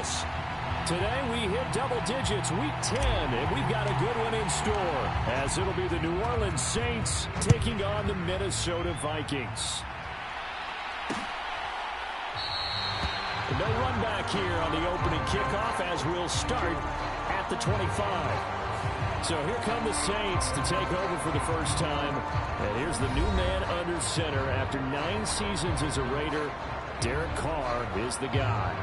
this. Today we hit double digits, week 10, and we've got a good one in store, as it'll be the New Orleans Saints taking on the Minnesota Vikings. No run back here on the opening kickoff, as we'll start at the 25. So here come the Saints to take over for the first time. And here's the new man under center after 9 seasons as a Raider. Derek Carr is the guy.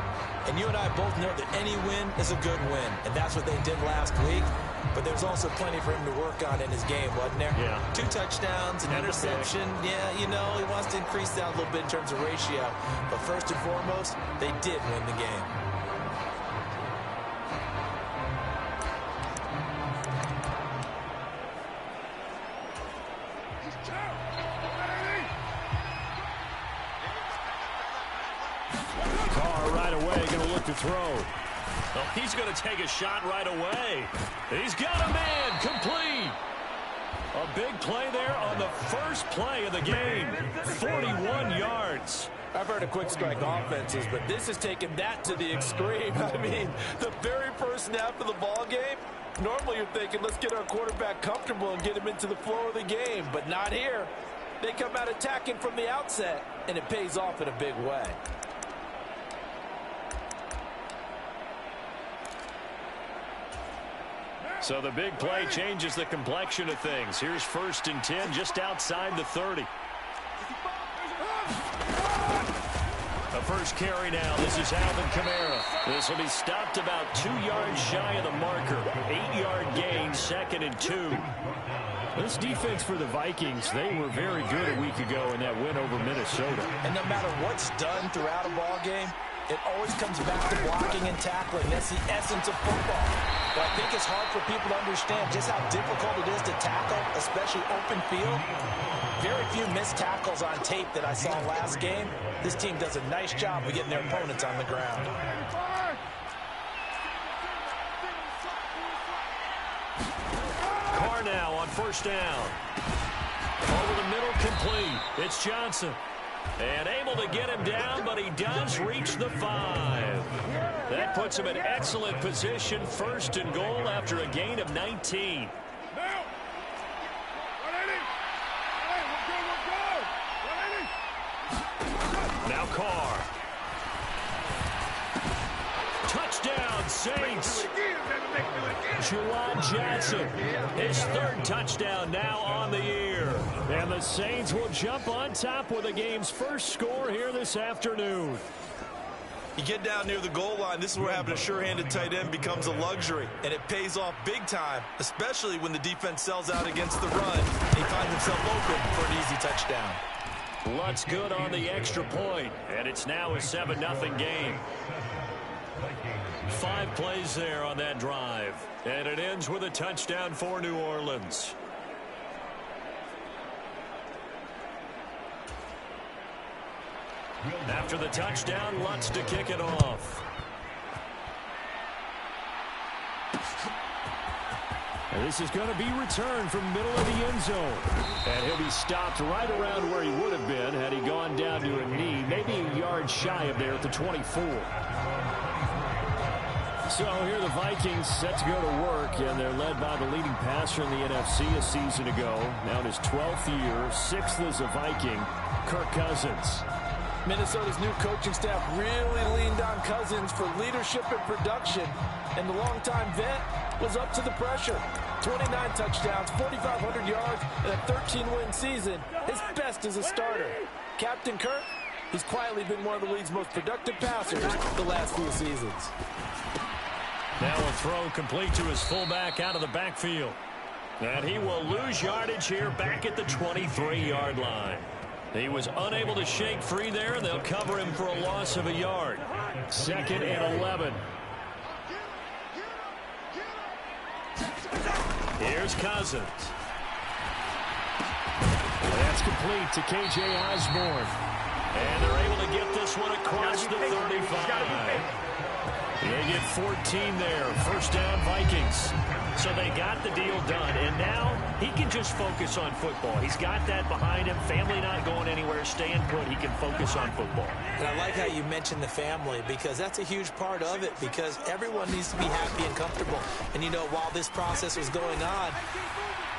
And you and I both know that any win is a good win. And that's what they did last week. But there's also plenty for him to work on in his game, wasn't there? Yeah. 2 touchdowns, an interception. Yeah, you know, he wants to increase that a little bit in terms of ratio. But first and foremost, they did win the game. Carr right away going to look to throw. Oh, he's going to take a shot right away. He's got a man complete. A big play there on the first play of the game. 41 yards. I've heard of quick strike offenses, but this has taken that to the extreme. I mean, the very first snap of the ball game, normally you're thinking, let's get our quarterback comfortable and get him into the flow of the game, but not here. They come out attacking from the outset, and it pays off in a big way. So the big play changes the complexion of things. Here's 1st and 10 just outside the 30. The first carry now. This is Alvin Kamara. This will be stopped about 2 yards shy of the marker. 8-yard gain, 2nd and 2. This defense for the Vikings, they were very good a week ago in that win over Minnesota. And no matter what's done throughout a ball game, it always comes back to blocking and tackling. That's the essence of football. But I think it's hard for people to understand just how difficult it is to tackle, especially open field. Very few missed tackles on tape that I saw last game. This team does a nice job of getting their opponents on the ground. Carr now on 1st down. Over the middle, complete. It's Johnson. And able to get him down, but he does reach the 5. That puts him in excellent position, 1st and goal after a gain of 19. Now Carr. Touchdown, Saints. Juwan Johnson, his 3rd touchdown now on the year. And the Saints will jump on top with the game's first score here this afternoon. You get down near the goal line, this is where having a sure-handed tight end becomes a luxury, and it pays off big time, especially when the defense sells out against the run. He finds himself open for an easy touchdown. Lutt's good on the extra point, and it's now a 7-0 game. 5 plays there on that drive, and it ends with a touchdown for New Orleans. After the touchdown, Lutz to kick it off. And this is going to be returned from middle of the end zone. And he'll be stopped right around where he would have been had he gone down to a knee, maybe a yard shy of there at the 24. So here the Vikings set to go to work, and they're led by the leading passer in the NFC a season ago. Now in his 12th year, 6th as a Viking, Kirk Cousins. Minnesota's new coaching staff really leaned on Cousins for leadership and production, and the longtime vet was up to the pressure. 29 touchdowns, 4,500 yards, and a 13-win season, his best as a starter. Captain Kirk, he's quietly been one of the league's most productive passers the last few seasons. Now a throw complete to his fullback out of the backfield. And he will lose yardage here back at the 23-yard line. He was unable to shake free there, and they'll cover him for a loss of a yard. 2nd and 11. Here's Cousins. That's complete to K.J. Osborne. And they're able to get this one across the 35. They get 14 there. 1st down, Vikings. So they got the deal done, and now he can just focus on football. He's got that behind him. Family not going anywhere, staying put. He can focus on football. And I like how you mentioned the family, because that's a huge part of it, because everyone needs to be happy and comfortable. And, you know, while this process was going on,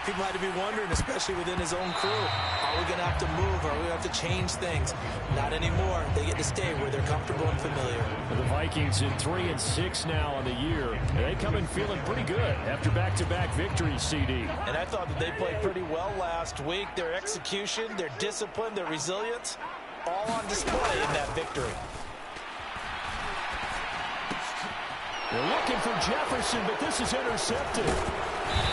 people had to be wondering, especially within his own crew, are we going to have to move? Are we going to have to change things? Not anymore. They get to stay where they're comfortable and familiar. The Vikings in 3-6 now on the year. They come in feeling pretty good after back-to-back victories, CD. And I thought that they played pretty well last week. Their execution, their discipline, their resilience, all on display in that victory. They're looking for Jefferson, but this is intercepted.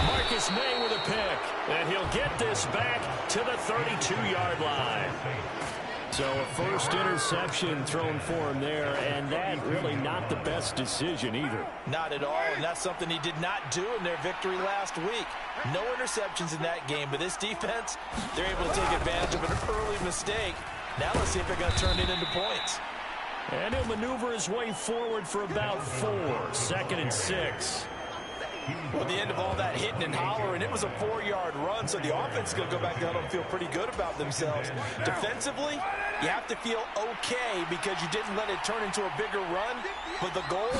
Marcus May with a pick, and he'll get this back to the 32-yard line. So a first interception thrown for him there, and that really not the best decision either. Not at all, and that's something he did not do in their victory last week. No interceptions in that game, but this defense, they're able to take advantage of an early mistake. Now let's see if they're going to turn it into points. And he'll maneuver his way forward for about 4. 2nd and 6. Well, at the end of all that hitting and hollering, it was a 4-yard run, so the offense is going to go back to huddle and feel pretty good about themselves. Defensively, you have to feel okay because you didn't let it turn into a bigger run, but the goal,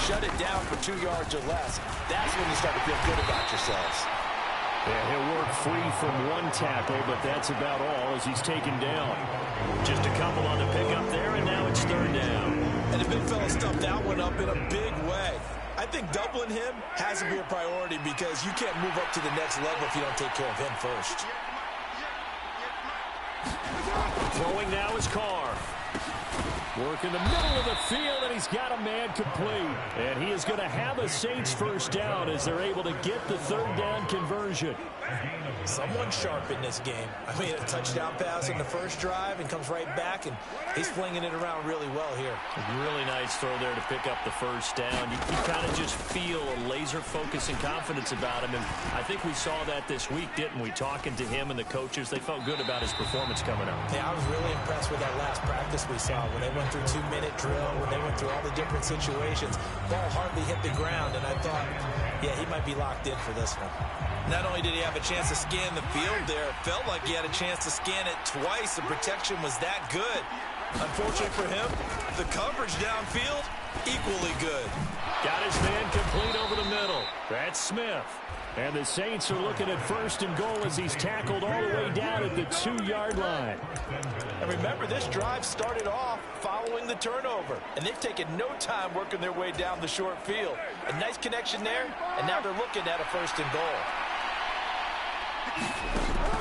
shut it down for 2 yards or less. That's when you start to feel good about yourselves. Yeah, he'll work free from one tackle, but that's about all as he's taken down. Just a couple on the pickup there, and now it's 3rd down. And the big fella stuffed that one up in a big way. I think doubling him has to be a priority because you can't move up to the next level if you don't take care of him first. Throwing now is Carr. Work in the middle of the field, and he's got a man complete. And he is going to have a Saints first down as they're able to get the 3rd down conversion. Someone sharp in this game. I mean, a touchdown pass on the first drive and comes right back, and he's flinging it around really well here. Really nice throw there to pick up the first down. You kind of just feel a laser focus and confidence about him, and I think we saw that this week, didn't we? Talking to him and the coaches, they felt good about his performance coming up. Yeah, I was really impressed with that last practice we saw when they went through 2-minute drill, when they went through all the different situations. Ball hardly hit the ground, and I thought, yeah, he might be locked in for this one. Not only did he have a chance to scan the field there, it felt like he had a chance to scan it twice. The protection was that good. Unfortunately for him, the coverage downfield, equally good. Got his man complete over the middle. That's Smith. And the Saints are looking at 1st and goal as he's tackled all the way down at the 2-yard line. And remember, this drive started off following the turnover, and they've taken no time working their way down the short field. A nice connection there, and now they're looking at a 1st and goal.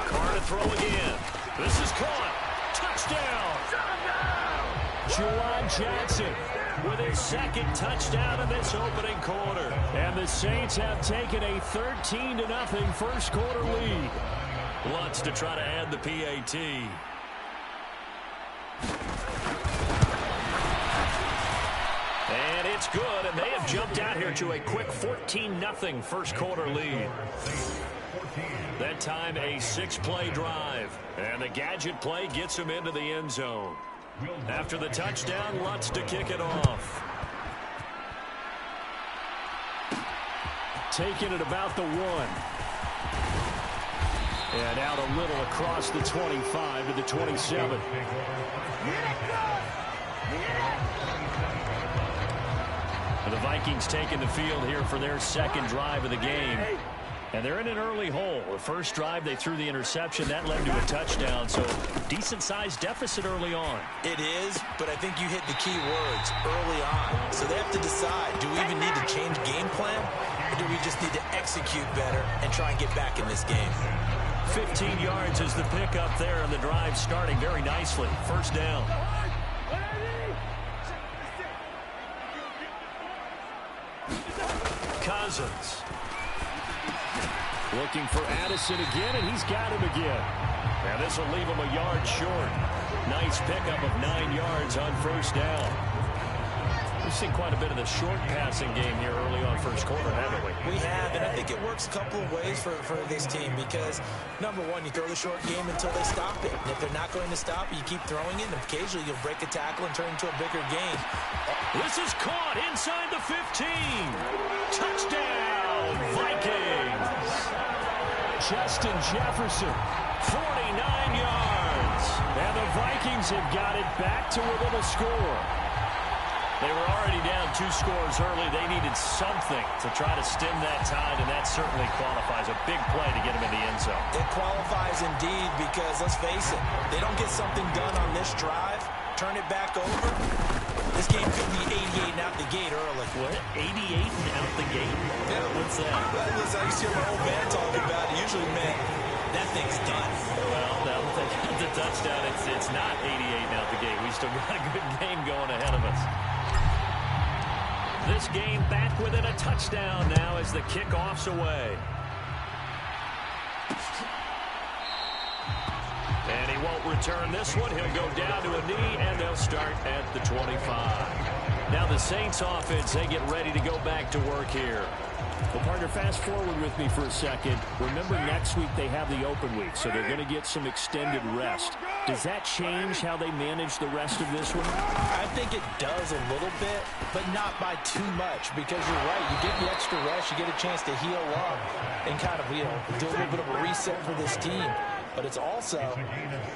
Carr to throw again. This is caught. Touchdown. Juwan Johnson with his 2nd touchdown in this opening quarter. And the Saints have taken a 13-0 first quarter lead. Lutz to try to add the PAT. And it's good, and they have jumped out here to a quick 14-0 first quarter lead. That time a 6-play drive, and the gadget play gets him into the end zone. After the touchdown, Lutz to kick it off. Taking it about the 1. And out a little across the 25 to the 27. The Vikings taking the field here for their 2nd drive of the game. And they're in an early hole. The first drive, they threw the interception. That led to a touchdown, so decent-sized deficit early on. It is, but I think you hit the key words early on. So they have to decide, do we even need to change game plan, or do we just need to execute better and try and get back in this game? 15 yards is the pickup there, and the drive starting very nicely. First down. Cousins. Looking for Addison again, and he's got him again. Now this will leave him a yard short. Nice pickup of 9 yards on first down. We've seen quite a bit of the short passing game here early on first quarter, haven't we? We have, and I think it works a couple of ways for this team because, number one, you throw the short game until they stop it. And if they're not going to stop it, you keep throwing it, and occasionally you'll break a tackle and turn it into a bigger game. This is caught inside the 15. Touchdown, Vikings. Justin Jefferson. 49 yards. And the Vikings have got it back to within a score. They were already down 2 scores early. They needed something to try to stem that tide, and that certainly qualifies. A big play to get them in the end zone. It qualifies indeed because, let's face it, they don't get something done on this drive, turn it back over. This game could be 88 and out the gate early. What? 88 and out the gate? Yeah. What's that? Listen, I used to hear my old man talking about it. Usually meant that thing's done. Well, now that they got the touchdown, it's not 88 and out the gate. We still got a good game going ahead of us. This game back within a touchdown now as the kickoff's away. And he won't return this one. He'll go down to a knee, and they'll start at the 25. Now the Saints offense, they get ready to go back to work here. Well, partner, fast forward with me for a second. Remember, next week they have the open week, so they're going to get some extended rest. Does that change how they manage the rest of this one? I think it does a little bit, but not by too much, because you're right. You get the extra rest, you get a chance to heal up and kind of, do a little bit of a reset for this team. But it's also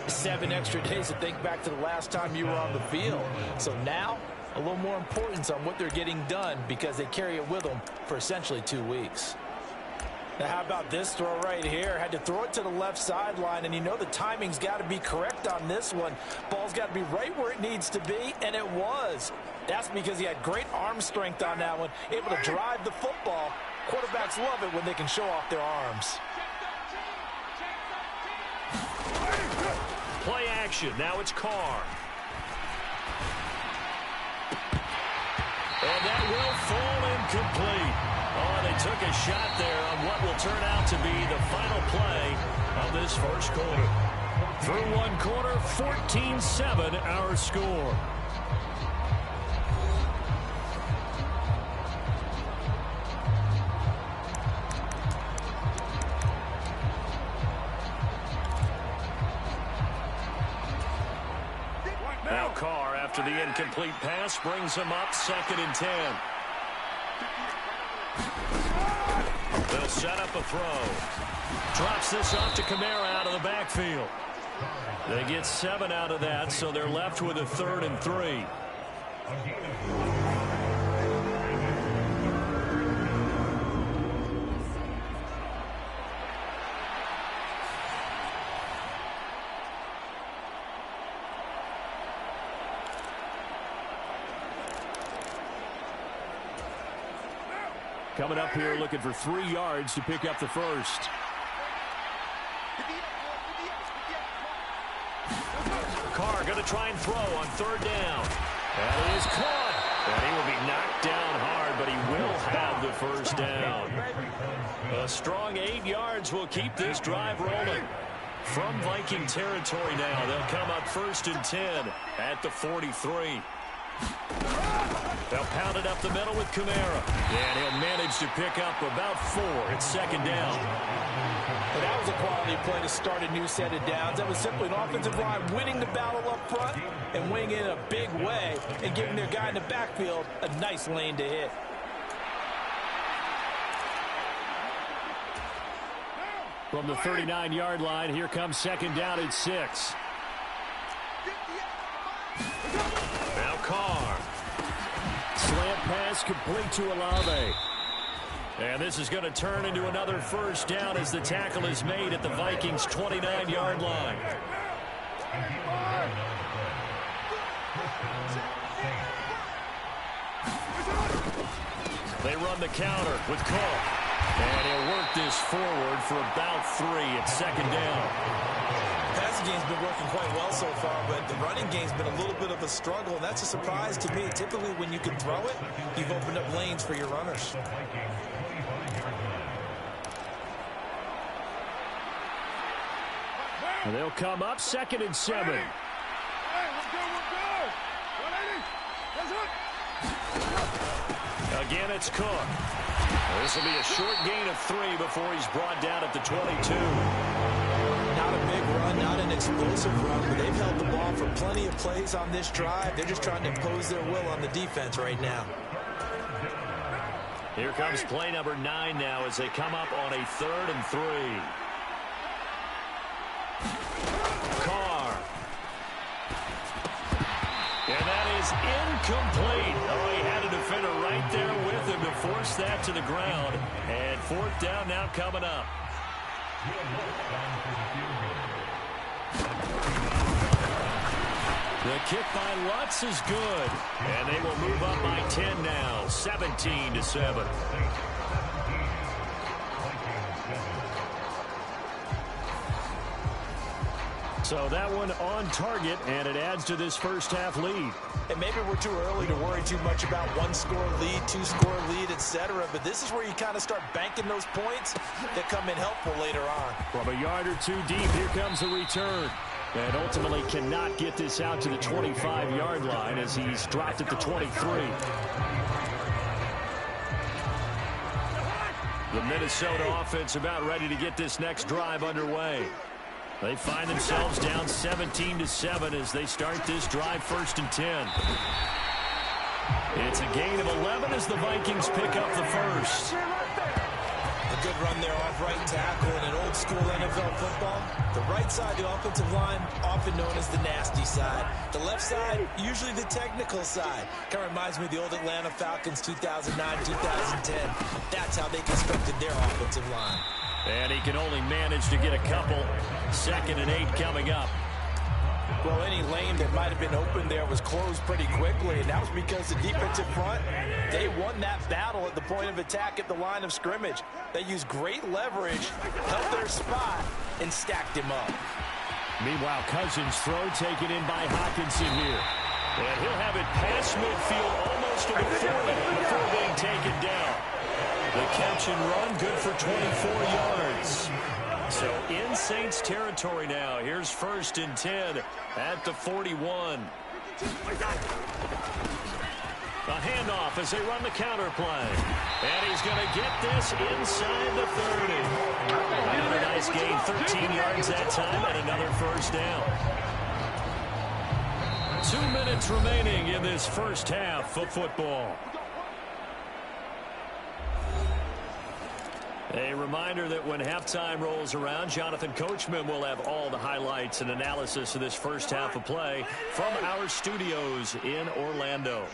7 extra days to think back to the last time you were on the field. So now, a little more importance on what they're getting done because they carry it with them for essentially 2 weeks. Now, how about this throw right here? Had to throw it to the left sideline, and the timing's got to be correct on this one. Ball's got to be right where it needs to be, and it was. That's because he had great arm strength on that one, able to drive the football. Quarterbacks love it when they can show off their arms. Play action. Now it's Carr. And that will fall incomplete. Oh, they took a shot there on what will turn out to be the final play of this first quarter. Through one quarter, 14-7 our score. Now Carr, after the incomplete pass, brings him up 2nd and 10. They'll set up a throw. Drops this off to Kamara out of the backfield. They get 7 out of that, so they're left with a 3rd and 3. Coming up here looking for 3 yards to pick up the first. Carr going to try and throw on 3rd down. That is caught. And he will be knocked down hard, but he will have the first down. A strong 8 yards will keep this drive rolling. From Viking territory now, they'll come up 1st and 10 at the 43. They'll pound it up the middle with Kamara. And he'll manage to pick up about 4 at 2nd down. Well, that was a quality play to start a new set of downs. That was simply an offensive line winning the battle up front and winning it in a big way and giving their guy in the backfield a nice lane to hit. From the 39-yard line, here comes 2nd down at 6. Now Carr. Slant pass complete to Olave. And this is going to turn into another first down as the tackle is made at the Vikings' 29-yard line. They run the counter with Cook. And he'll work this forward for about 3 at 2nd down. Passing game's been working quite well so far, but the running game's been a little bit of a struggle, and that's a surprise to me. Typically, when you can throw it, you've opened up lanes for your runners. And they'll come up 2nd and 7. Again, it's Cook. This will be a short gain of 3 before he's brought down at the 22. Not a big run, not an explosive run, but they've held the ball for plenty of plays on this drive. They're just trying to impose their will on the defense right now. Here comes play number 9 now as they come up on a 3rd and 3. incomplete. Oh, he had a defender right there with him to force that to the ground. And fourth down now coming up. The kick by Lutz is good. And they will move up by 10 now, 17-7. So that one on target, and it adds to this first half lead. And maybe we're too early to worry too much about one-score lead, two-score lead, etc. But this is where you kind of start banking those points that come in helpful later on. From a yard or two deep, here comes the return. And ultimately cannot get this out to the 25-yard line as he's dropped at the 23. The Minnesota offense about ready to get this next drive underway. They find themselves down 17-7 as they start this drive, 1st and 10. It's a gain of 11 as the Vikings pick up the first. A good run there off right tackle in an old-school NFL football. The right side, the offensive line, often known as the nasty side. The left side, usually the technical side. Kind of reminds me of the old Atlanta Falcons 2009-2010. That's how they constructed their offensive line. And he can only manage to get a couple. 2nd and 8 coming up. Well, any lane that might have been open there was closed pretty quickly, and that was because the defensive front, they won that battle at the point of attack at the line of scrimmage. They used great leverage, held their spot, and stacked him up. Meanwhile, Cousins' throw taken in by Hockenson here. And he'll have it past midfield almost to the 40 before being taken down. The catch and run, good for 24 yards. So in Saints territory now. Here's 1st and 10 at the 41. A handoff as they run the counter play. And he's going to get this inside the 30. Another nice gain, 13 yards that time, and another first down. 2 minutes remaining in this first half of football. A reminder that when halftime rolls around, Jonathan Coachman will have all the highlights and analysis of this first half of play from our studios in Orlando.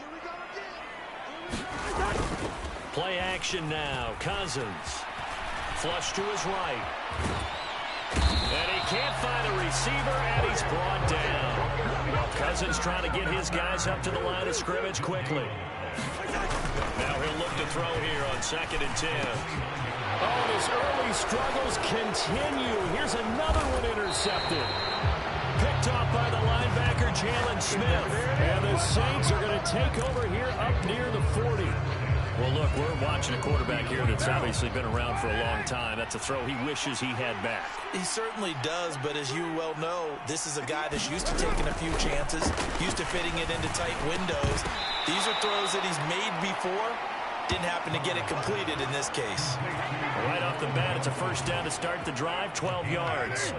Play action now. Cousins. Flush to his right. And he can't find a receiver, and he's brought down. Well, Cousins trying to get his guys up to the line of scrimmage quickly. Now he'll look to throw here on 2nd and 10. Oh, his early struggles continue. Here's another one intercepted. Picked off by the linebacker, Jalen Smith. And the Saints are going to take over here up near the 40. Well, look, we're watching a quarterback here that's obviously been around for a long time. That's a throw he wishes he had back. He certainly does, but as you well know, this is a guy that's used to taking a few chances, used to fitting it into tight windows. These are throws that he's made before. Didn't happen to get it completed in this case. Right off the bat, it's a first down to start the drive, 12 yards.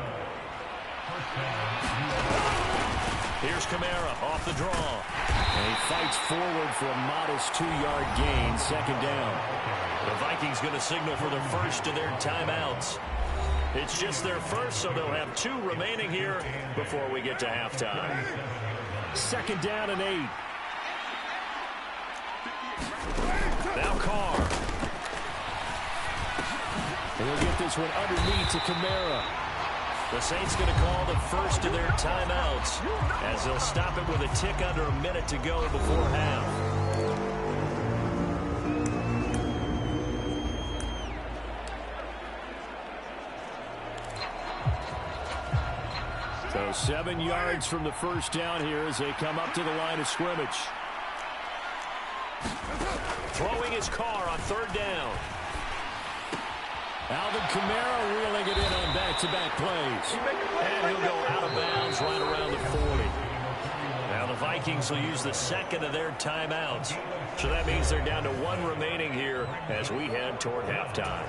Here's Kamara off the draw. And he fights forward for a modest 2-yard gain, 2nd down. The Vikings going to signal for the first of their timeouts. It's just their first, so they'll have 2 remaining here before we get to halftime. 2nd down and 8. Now Carr. He'll get this one underneath to Kamara. The Saints going to call the first of their timeouts as they'll stop it with a tick under a minute to go before half. So 7 yards from the first down here as they come up to the line of scrimmage. Throwing his Carr on 3rd down. Alvin Kamara reeling it in on back-to-back plays. And he'll go out of bounds right around the 40. Now the Vikings will use the 2nd of their timeouts. So that means they're down to 1 remaining here as we head toward halftime.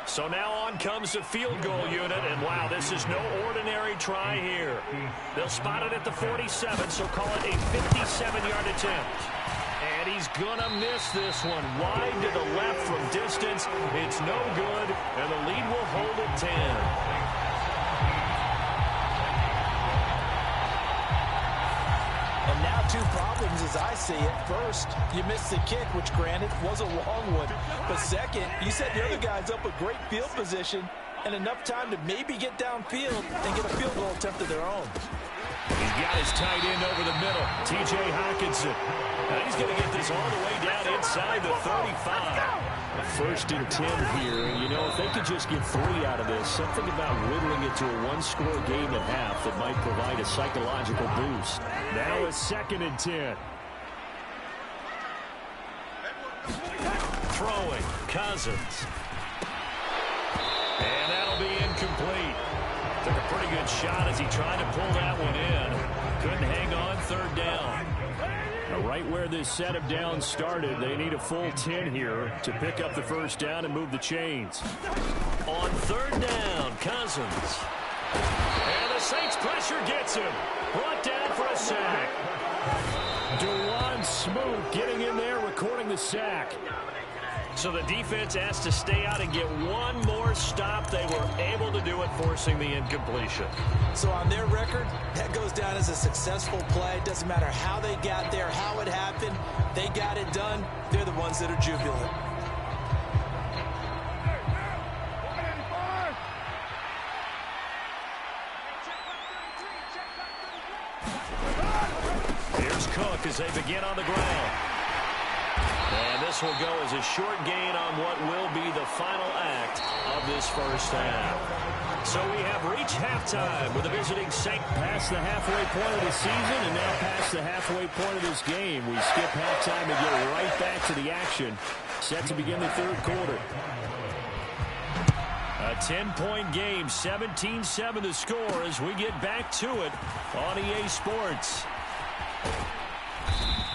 So now on comes the field goal unit, and wow, this is no ordinary try here. They'll spot it at the 47, so call it a 57-yard attempt. And he's going to miss this one. Wide to the left from distance. It's no good, and the lead will hold at 10. And now two problems as I see it. First, you missed the kick, which granted was a long one. But second, you set the other guys up with great field position and enough time to maybe get downfield and get a field goal attempt of their own. He's got his tight end over the middle, T.J. Hockenson. Now he's going to get this all the way down inside the 35. First and 10 here. And, you know, if they could just get 3 out of this, something about whittling it to a one-score game at half that might provide a psychological boost. Now a second and 10. Throwing, Cousins. And that'll be incomplete. Took a pretty good shot as he tried to pull that one in. Couldn't hang on, third down. Now, right where this set of downs started, they need a full 10 here to pick up the first down and move the chains. On third down, Cousins. And the Saints pressure gets him. Brought down for a sack. DeJuan Smoot getting in there, recording the sack. So the defense asked to stay out and get one more stop. They were able to do it, forcing the incompletion. So on their record, that goes down as a successful play. Doesn't matter how they got there, how it happened. They got it done. They're the ones that are jubilant. Here's Cook as they begin on the ground. And this will go as a short gain on what will be the final act of this first half. So we have reached halftime with the visiting Saints past the halfway point of the season and now past the halfway point of this game. We skip halftime and get right back to the action. Set to begin the third quarter. A 10-point game, 17-7 to score as we get back to it on EA Sports.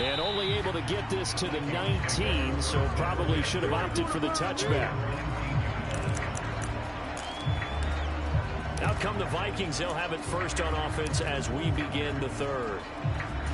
And only able to get this to the 19, so probably should have opted for the touchback. Now come the Vikings. They'll have it first on offense as we begin the third.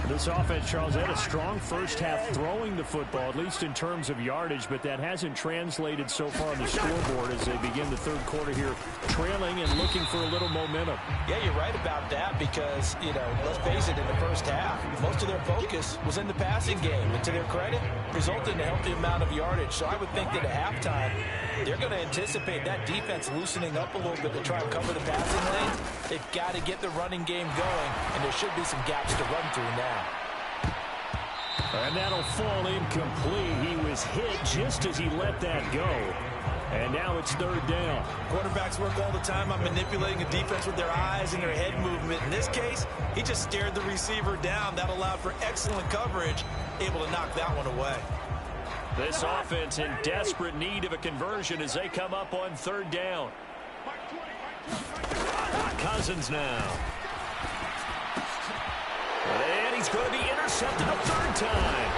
This offense, Charles, had a strong first half throwing the football, at least in terms of yardage, but that hasn't translated so far on the scoreboard as they begin the third quarter here, trailing and looking for a little momentum. Yeah, you're right about that because, you know, let's face it, in the first half, most of their focus was in the passing game. And to their credit, resulted in a healthy amount of yardage. So I would think that at halftime, they're going to anticipate that defense loosening up a little bit to try and cover the passing lane. They've got to get the running game going, and there should be some gaps to run through now. And that'll fall incomplete. He was hit just as he let that go. And now it's third down. Quarterbacks work all the time on manipulating a defense with their eyes and their head movement. In this case, he just stared the receiver down. That allowed for excellent coverage, able to knock that one away. This offense in desperate need of a conversion as they come up on third down. Cousins now. And he's going to be intercepted a third time.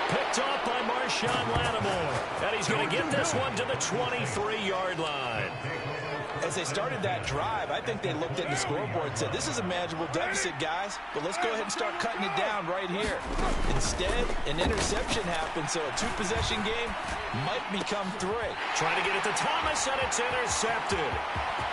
Picked off by Marshawn Lattimore. And he's going to get this one to the 23-yard line. As they started that drive, I think they looked at the scoreboard and said, this is a manageable deficit, guys, but let's go ahead and start cutting it down right here. Instead, an interception happened, so a two-possession game might become three. Trying to get it to Thomas, and it's intercepted.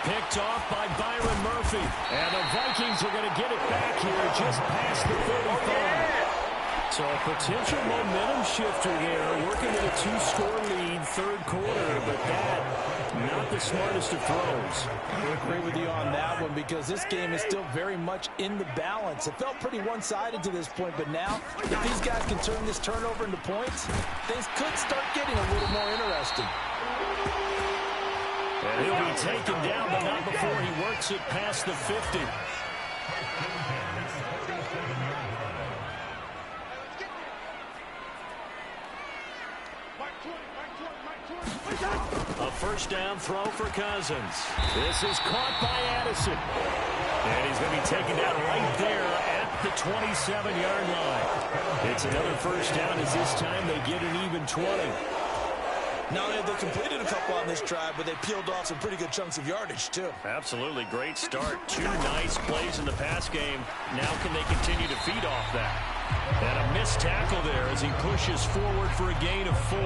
Picked off by Byron Murphy. And the Vikings are going to get it back here just past the 35. So a potential momentum shifter there, working with a two-score lead, third quarter, but that, not the smartest of throws. I agree with you on that one because this game is still very much in the balance. It felt pretty one-sided to this point, but now, if these guys can turn this turnover into points, things could start getting a little more interesting. And he'll be taken down, but not before he works it past the 50. A first down throw for Cousins. This is caught by Addison. And he's going to be taken down right there at the 27-yard line. It's another first down as this time they get an even 20. Now they've completed a couple on this drive, but they peeled off some pretty good chunks of yardage, too. Absolutely great start. Two nice plays in the pass game. Now can they continue to feed off that? And a missed tackle there as he pushes forward for a gain of 4.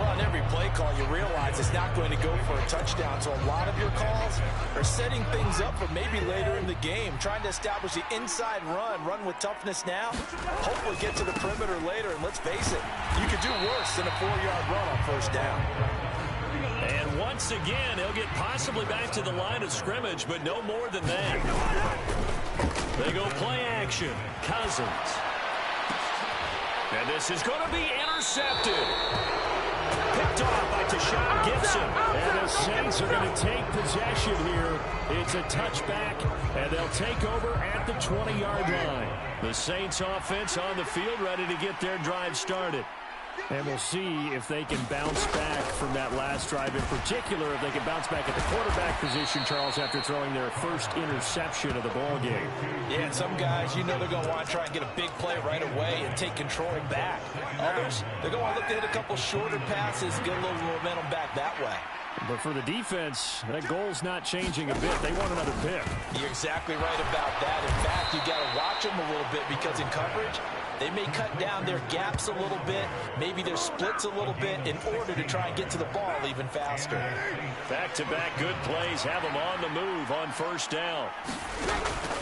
Well, on every play call, you realize it's not going to go for a touchdown. So a lot of your calls are setting things up for maybe later in the game, trying to establish the inside run with toughness now, hopefully get to the perimeter later. And let's face it, you could do worse than a 4-yard run on first down. And once again, he'll get possibly back to the line of scrimmage, but no more than that. They go play action. Cousins. And this is going to be intercepted. Picked off by Tashawn Gibson. And the Saints are going to take possession here. It's a touchback, and they'll take over at the 20-yard line. The Saints offense on the field ready to get their drive started. And we'll see if they can bounce back from that last drive. In particular, if they can bounce back at the quarterback position, Charles, after throwing their first interception of the ball game. Yeah, and some guys, you know they're going to want to try and get a big play right away and take control back. Others, they're going to look to hit a couple shorter passes, get a little momentum back that way. But for the defense, that goal's not changing a bit. They want another pick. You're exactly right about that. In fact, you got to watch them a little bit because in coverage, they may cut down their gaps a little bit, maybe their splits a little bit in order to try and get to the ball even faster. Back-to-back good plays have them on the move on first down.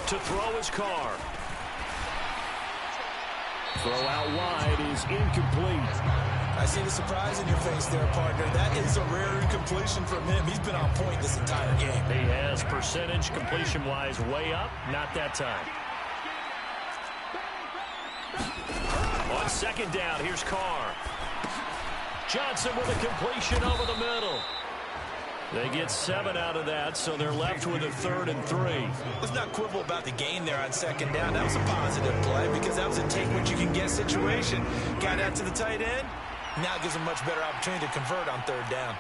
To throw his car. Throw out wide is incomplete. I see the surprise in your face there, partner. That is a rare incompletion from him. He's been on point this entire game. He has percentage completion-wise way up. Not that time. On second down, here's Carr. Johnson with a completion over the middle. They get 7 out of that, so they're left with a 3rd and 3. Let's not quibble about the gain there on second down. That was a positive play because that was a take-what-you-can-get situation. Got out to the tight end. Now it gives them much better opportunity to convert on 3rd down.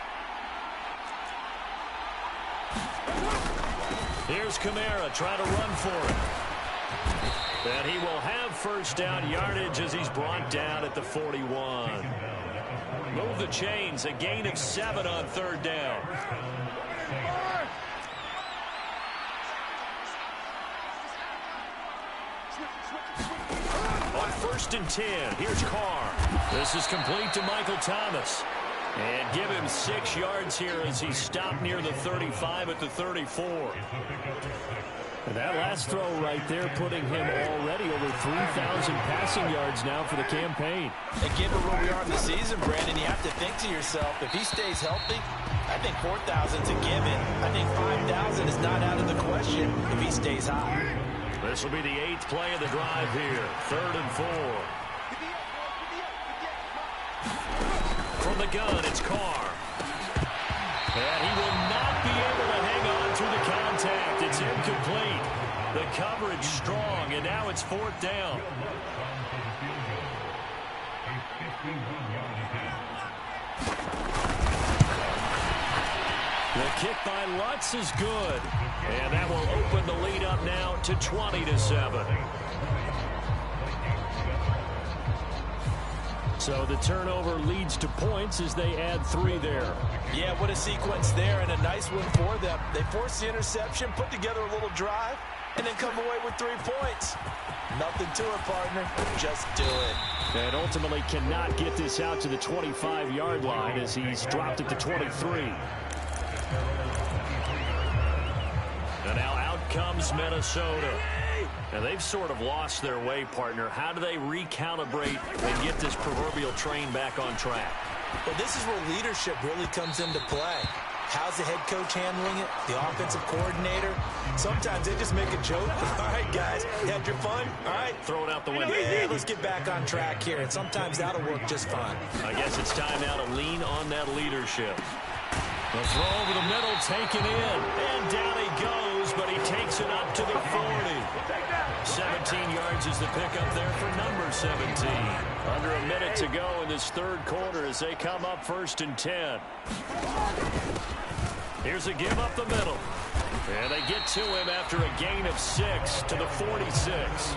Here's Kamara trying to run for it. And he will have first down yardage as he's brought down at the 41. Move the chains, a gain of 7 on 3rd down. On 1st and 10, here's Carr. This is complete to Michael Thomas. And give him 6 yards here as he stopped near the 35 at the 34. And that last throw right there putting him already over 3,000 passing yards now for the campaign. And given where we are in the season, Brandon, you have to think to yourself, if he stays healthy, I think 4,000's a given. I think 5,000 is not out of the question if he stays high. This will be the 8th play of the drive here. 3rd and 4. From the gun, it's Carr. And he will not be able to hang on through the contact. It's incomplete. The coverage strong, and now it's 4th down. The kick by Lutz is good. And that will open the lead up now to 20-7. So the turnover leads to points as they add 3 there. Yeah, what a sequence there, and a nice one for them. They force the interception, put together a little drive, and then come away with 3 points. Nothing to it, partner. Just do it. And ultimately cannot get this out to the 25-yard line as he's dropped at the 23. And now out comes Minnesota. And they've sort of lost their way, partner. How do they recalibrate and get this proverbial train back on track? Well, this is where leadership really comes into play. How's the head coach handling it? The offensive coordinator? Sometimes they just make a joke. All right, guys, you had your fun? All right. Throw it out the window. Yeah, let's get back on track here. And sometimes that'll work just fine. I guess it's time now to lean on that leadership. The throw over the middle, taken in. And down he goes, but he takes it up to the 40. 17 yards is the pickup there for number 17. Under a minute to go in this 3rd quarter as they come up 1st and 10. Here's a give up the middle. And they get to him after a gain of 6 to the 46.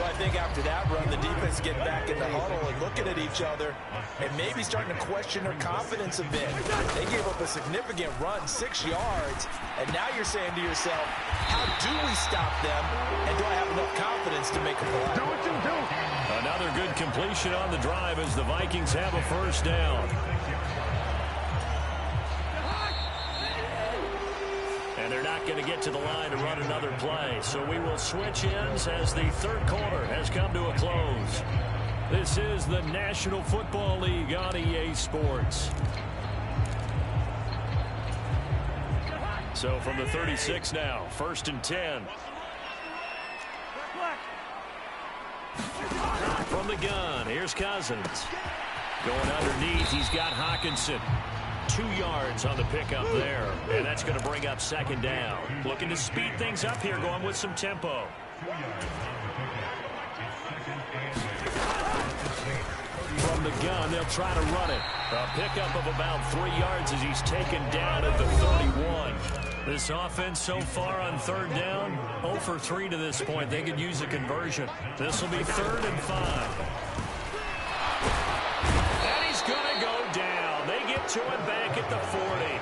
Well, I think after that run, the defense getting back in the huddle and looking at each other and maybe starting to question their confidence a bit. They gave up a significant run, 6 yards, and now you're saying to yourself, how do we stop them, and do I have enough confidence to make a play? Another good completion on the drive as the Vikings have a first down. And they're not going to get to the line to run another play. So we will switch ends as the third quarter has come to a close. This is the National Football League on EA Sports. So from the 36 now, 1st and 10. From the gun, here's Cousins. Going underneath, he's got Hawkinson. 2 yards on the pickup there, and that's going to bring up 2nd down. Looking to speed things up here, going with some tempo. From the gun, they'll try to run it. A pickup of about 3 yards as he's taken down at the 31. This offense so far on 3rd down, 0 for 3 to this point. They could use a conversion. This will be 3rd and 5. And he's going to go down. They get to him back at the 40.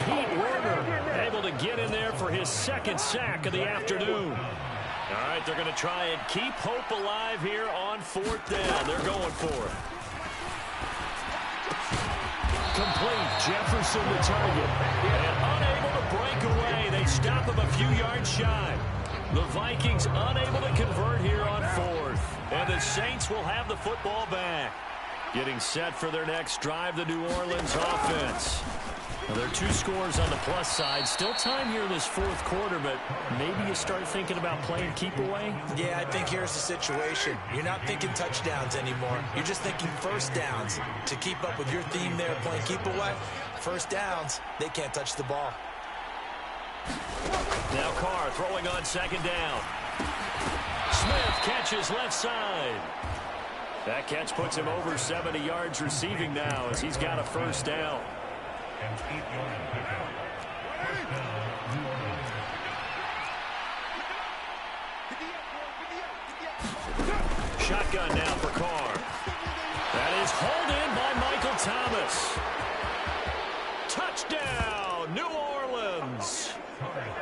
Pete Werner able to get in there for his 2nd sack of the afternoon. All right, they're going to try and keep hope alive here on 4th down. They're going for it. Complete. Jefferson the target. And unable to break away. They stop him a few yards shy. The Vikings unable to convert here on 4th. And the Saints will have the football back. Getting set for their next drive, the New Orleans offense. Well, there are 2 scores on the plus side. Still time here in this 4th quarter, but maybe you start thinking about playing keep away? Yeah, I think here's the situation. You're not thinking touchdowns anymore. You're just thinking first downs. To keep up with your theme there, playing keep away, first downs, they can't touch the ball. Now Carr throwing on 2nd down. Smith catches left side. That catch puts him over 70 yards receiving now as he's got a first down. Shotgun now for Carr. That is hauled in by Michael Thomas. Touchdown, New Orleans.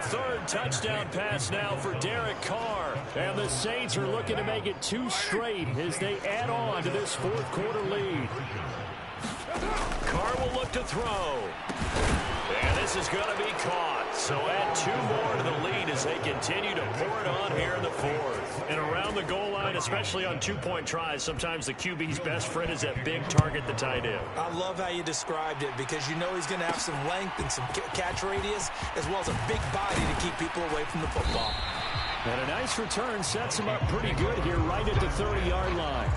3rd touchdown pass now for Derek Carr. And the Saints are looking to make it 2 straight as they add on to this 4th quarter lead. Carr will look to throw. And this is going to be caught. So add 2 more to the lead as they continue to pour it on here in the 4th. And around the goal line, especially on 2-point tries, sometimes the QB's best friend is that big target, the tight end. I love how you described it because you know he's going to have some length and some catch radius as well as a big body to keep people away from the football. And a nice return sets him up pretty good here right at the 30-yard line.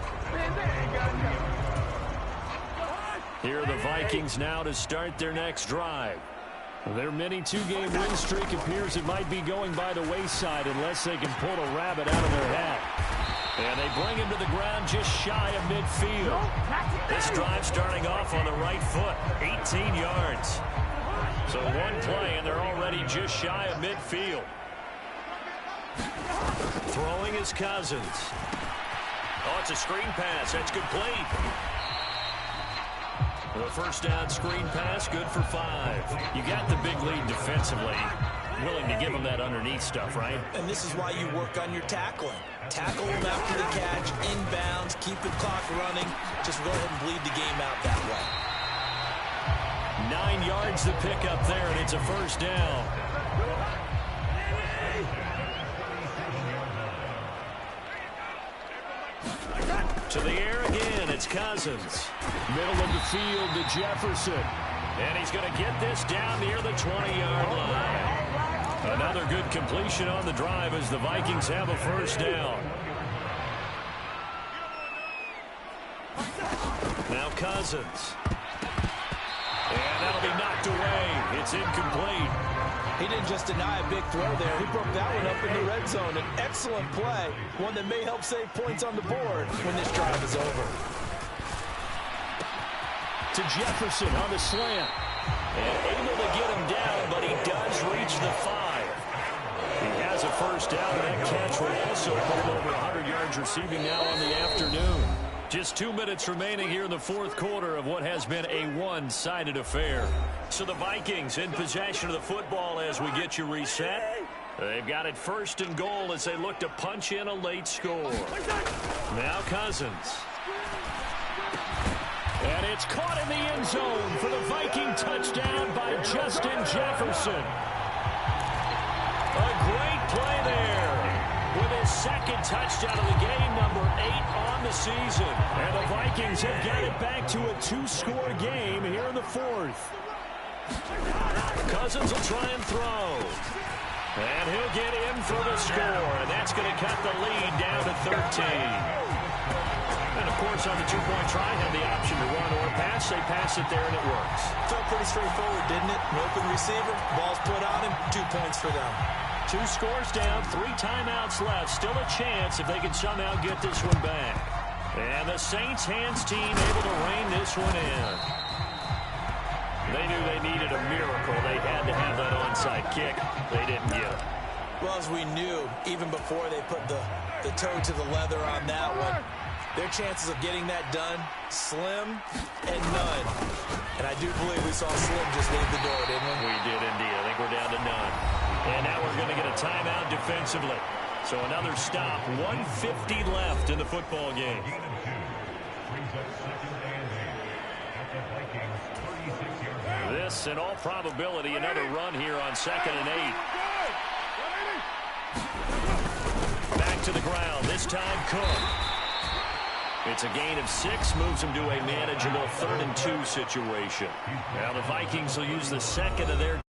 Here are the Vikings now to start their next drive. Their mini 2-game win streak appears it might be going by the wayside unless they can pull a rabbit out of their hat. And they bring him to the ground just shy of midfield. This drive starting off on the right foot, 18 yards. So 1 play and they're already just shy of midfield. Throwing is Cousins. Oh, it's a screen pass. That's complete. The first down screen pass, good for 5. You got the big lead defensively. Willing to give them that underneath stuff, right? And this is why you work on your tackling. Tackle them after the catch, inbounds, keep the clock running. Just go ahead and bleed the game out that way. 9 yards to pick up there, and it's a first down. To the air again, it's Cousins. Middle of the field to Jefferson. And he's going to get this down near the 20-yard line. Another good completion on the drive as the Vikings have a first down. Now Cousins. And that'll be knocked away. It's incomplete. He didn't just deny a big throw there. He broke that one up in the red zone. An excellent play. One that may help save points on the board when this drive is over. To Jefferson on the slant. And able to get him down, but he does reach the 5. He has a first down. That catch will also put him over 100 yards receiving now on the afternoon. Just 2 minutes remaining here in the fourth quarter of what has been a one-sided affair. So the Vikings in possession of the football as we get you reset. They've got it first and goal as they look to punch in a late score. Now Cousins. And it's caught in the end zone for the Viking touchdown by Justin Jefferson. A great play there with his second touchdown of the game, number 8 on the season. And the Vikings have got it back to a 2-score game here in the fourth. Cousins will try and throw. And he'll get in for the score. And that's going to cut the lead down to 13. And, of course, on the two-point try, had the option to run or pass. They pass it there, and it works. Felt pretty straightforward, didn't it? An open receiver, ball's put on him, 2 points for them. 2 scores down, 3 timeouts left. Still a chance if they can somehow get this one back. And the Saints hands team able to rein this one in. They knew they needed a miracle. They had to have that onside kick. They didn't get it. Well, as we knew, even before they put the toe to the leather on that one, their chances of getting that done, slim and none. And I do believe we saw Slim just leave the door, didn't we? We did indeed. I think we're down to none. And now we're going to get a timeout defensively. So another stop, 1:50 left in the football game. This, in all probability, another run here on 2nd and 8. Back to the ground, this time Cook. It's a gain of 6, moves them to a manageable 3rd and 2 situation. Now the Vikings will use the second of their